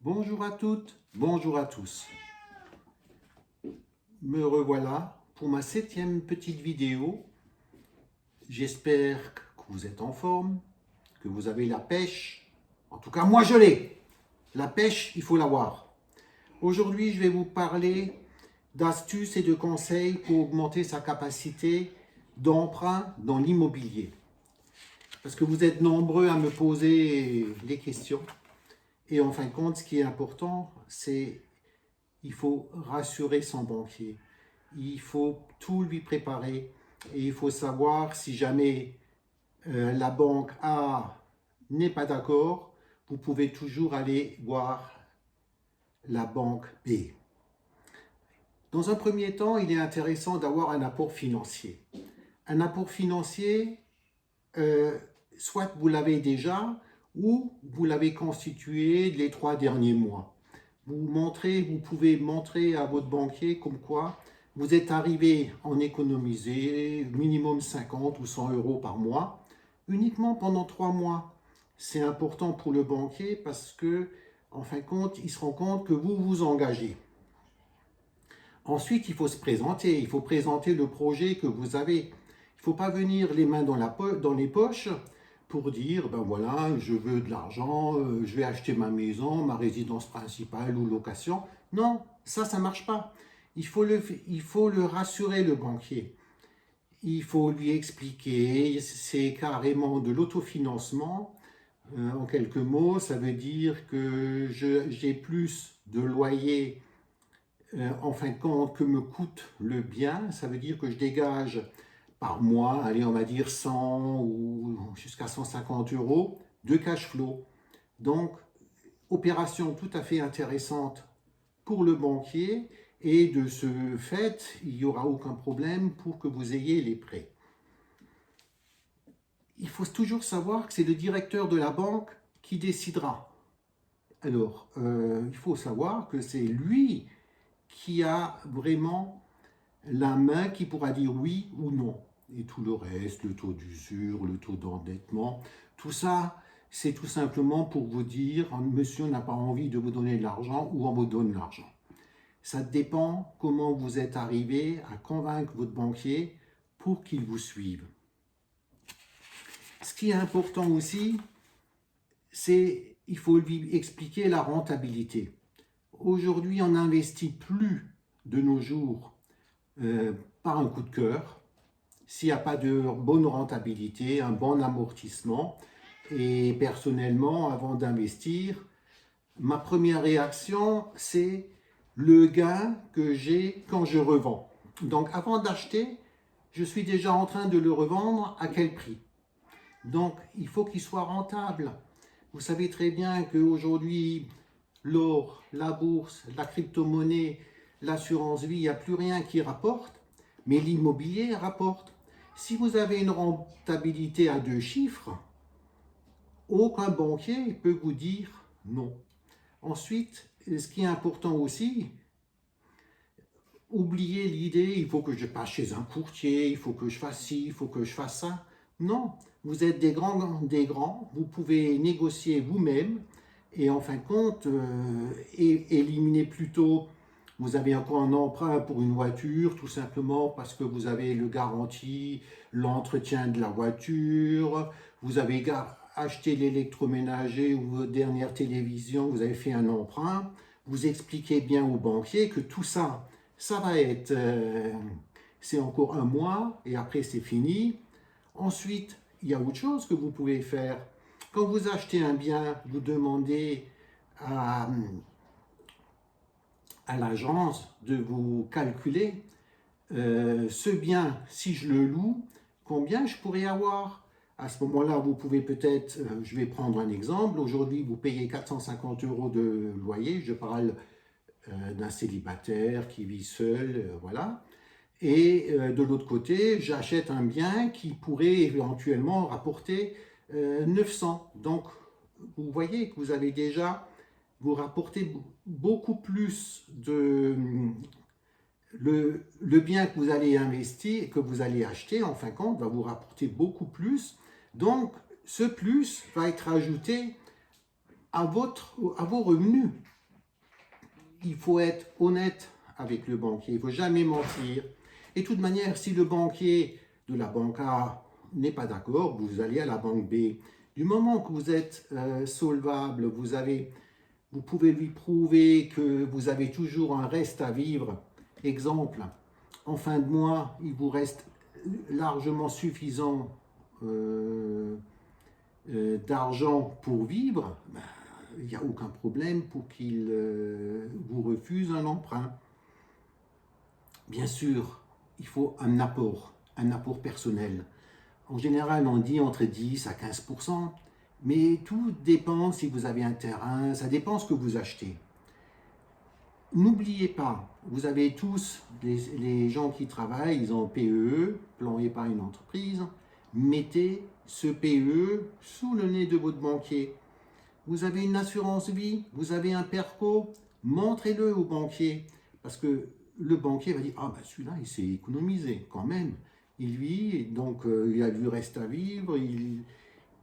Bonjour à toutes, bonjour à tous. Me revoilà pour ma 7e petite vidéo. J'espère que vous êtes en forme, que vous avez la pêche. En tout cas, moi je l'ai. La pêche, il faut l'avoir. Aujourd'hui, je vais vous parler d'astuces et de conseils pour augmenter sa capacité d'emprunt dans l'immobilier. Parce que vous êtes nombreux à me poser des questions. Et en fin de compte, ce qui est important, c'est il faut rassurer son banquier. Il faut tout lui préparer et il faut savoir si jamais la banque A n'est pas d'accord, vous pouvez toujours aller voir la banque B. Dans un premier temps, il est intéressant d'avoir un apport financier. Un apport financier, soit vous l'avez déjà ou vous l'avez constitué les 3 derniers mois. Vous pouvez montrer à votre banquier comme quoi vous êtes arrivé à en économiser minimum 50 ou 100 euros par mois, uniquement pendant 3 mois. C'est important pour le banquier parce que, en fin de compte, il se rend compte que vous vous engagez. Ensuite, il faut se présenter, il faut présenter le projet que vous avez. Il ne faut pas venir les mains dans les poches pour dire, ben voilà, je veux de l'argent, je vais acheter ma maison, ma résidence principale ou location. Non, ça ne marche pas. Il faut le rassurer, le banquier. Il faut lui expliquer, c'est carrément de l'autofinancement. En quelques mots, ça veut dire que j'ai plus de loyer en fin de compte que me coûte le bien. Ça veut dire que je dégage par mois, allez, on va dire 100 ou jusqu'à 150 euros de cash flow. Donc, opération tout à fait intéressante pour le banquier et de ce fait, il n'y aura aucun problème pour que vous ayez les prêts. Il faut toujours savoir que c'est le directeur de la banque qui décidera. Alors, il faut savoir que c'est lui qui a vraiment la main qui pourra dire oui ou non. Et tout le reste, le taux d'usure, le taux d'endettement, tout ça, c'est tout simplement pour vous dire, monsieur n'a pas envie de vous donner de l'argent ou on vous donne l'argent. Ça dépend comment vous êtes arrivé à convaincre votre banquier pour qu'il vous suive. Ce qui est important aussi, c'est il faut lui expliquer la rentabilité. Aujourd'hui, on n'investit plus de nos jours par un coup de cœur, s'il n'y a pas de bonne rentabilité, un bon amortissement. Et personnellement, avant d'investir, ma première réaction, c'est le gain que j'ai quand je revends. Donc avant d'acheter, je suis déjà en train de le revendre à quel prix. Donc il faut qu'il soit rentable. Vous savez très bien qu'aujourd'hui, l'or, la bourse, la crypto-monnaie, l'assurance vie, il n'y a plus rien qui rapporte, mais l'immobilier rapporte. Si vous avez une rentabilité à 2 chiffres, aucun banquier peut vous dire non. Ensuite, ce qui est important aussi, oubliez l'idée, il faut que je passe chez un courtier, il faut que je fasse ci, il faut que je fasse ça. Non, vous êtes des grands, vous pouvez négocier vous-même et en fin de compte, éliminer plutôt, vous avez encore un emprunt pour une voiture, tout simplement parce que vous avez le garantie, l'entretien de la voiture, vous avez acheté l'électroménager ou votre dernière télévision, vous avez fait un emprunt, vous expliquez bien au banquier que tout ça, ça va être, c'est encore un mois et après c'est fini. Ensuite, il y a autre chose que vous pouvez faire. Quand vous achetez un bien, vous demandez à l'agence de vous calculer ce bien, si je le loue, combien je pourrais avoir. À ce moment-là, vous pouvez peut-être, je vais prendre un exemple, aujourd'hui vous payez 450 euros de loyer, je parle d'un célibataire qui vit seul, voilà. Et de l'autre côté, j'achète un bien qui pourrait éventuellement rapporter 900. Donc, vous voyez que vous avez déjà, vous rapportez beaucoup plus de le bien que vous allez investir, que vous allez acheter, en fin de compte, va vous rapporter beaucoup plus. Donc, ce plus va être ajouté à vos revenus. Il faut être honnête avec le banquier, il ne faut jamais mentir. Et de toute manière, si le banquier de la banque A n'est pas d'accord, vous allez à la banque B. Du moment que vous êtes solvable, vous pouvez lui prouver que vous avez toujours un reste à vivre. Exemple, en fin de mois, il vous reste largement suffisant d'argent pour vivre, ben, il n'y a aucun problème pour qu'il vous refuse un emprunt. Bien sûr, il faut un apport personnel. En général, on dit entre 10 à 15%, mais tout dépend si vous avez un terrain, ça dépend ce que vous achetez. N'oubliez pas, vous avez tous, les gens qui travaillent, ils ont PEE, plan épargne entreprise, mettez ce PEE sous le nez de votre banquier. Vous avez une assurance vie, vous avez un PERCO, montrez-le au banquier, parce que le banquier va dire « Ah ben celui-là, il s'est économisé quand même, il vit, donc il a du reste à vivre, il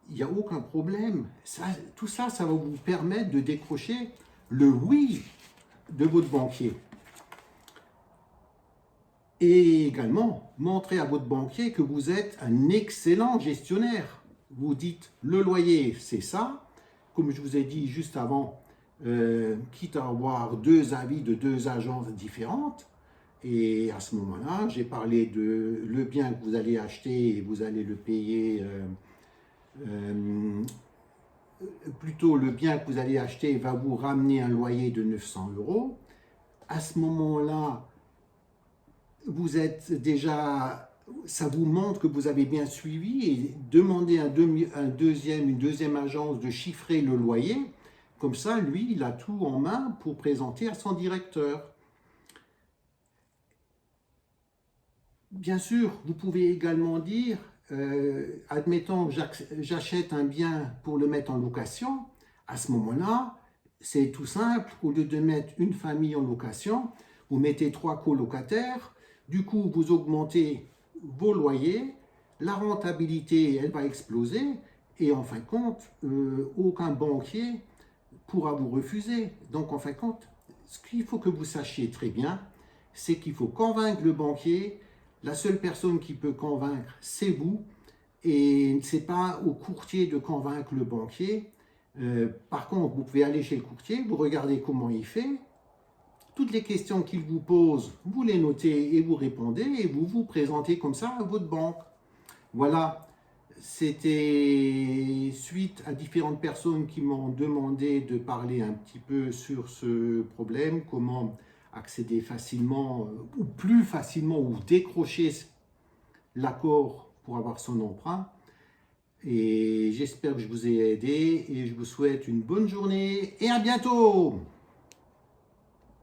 n'y a aucun problème. » Tout ça, ça va vous permettre de décrocher le oui de votre banquier. Et également, montrez à votre banquier que vous êtes un excellent gestionnaire. Vous dites le loyer, c'est ça. Comme je vous ai dit juste avant, quitte à avoir deux avis de deux agences différentes. Et à ce moment-là, j'ai parlé de le bien que vous allez acheter et vous allez le payer. Plutôt, le bien que vous allez acheter va vous ramener un loyer de 900 €. À ce moment-là, vous êtes déjà, ça vous montre que vous avez bien suivi et demandez à une deuxième agence de chiffrer le loyer. Comme ça, lui, il a tout en main pour présenter à son directeur. Bien sûr, vous pouvez également dire, admettons que j'achète un bien pour le mettre en location. À ce moment-là, c'est tout simple. Au lieu de mettre une famille en location, vous mettez 3 colocataires. Du coup, vous augmentez vos loyers. La rentabilité, elle va exploser. Et en fin de compte, aucun banquier pourra vous refuser. Donc, en fin de compte, ce qu'il faut que vous sachiez très bien, c'est qu'il faut convaincre le banquier. La seule personne qui peut convaincre, c'est vous. Et ce n'est pas au courtier de convaincre le banquier. Par contre, vous pouvez aller chez le courtier, vous regardez comment il fait. Toutes les questions qu'il vous pose, vous les notez et vous répondez. Et vous vous présentez comme ça à votre banque. Voilà, c'était suite à différentes personnes qui m'ont demandé de parler un petit peu sur ce problème, comment accéder facilement ou plus facilement ou décrocher l'accord pour avoir son emprunt. Et j'espère que je vous ai aidé et je vous souhaite une bonne journée et à bientôt!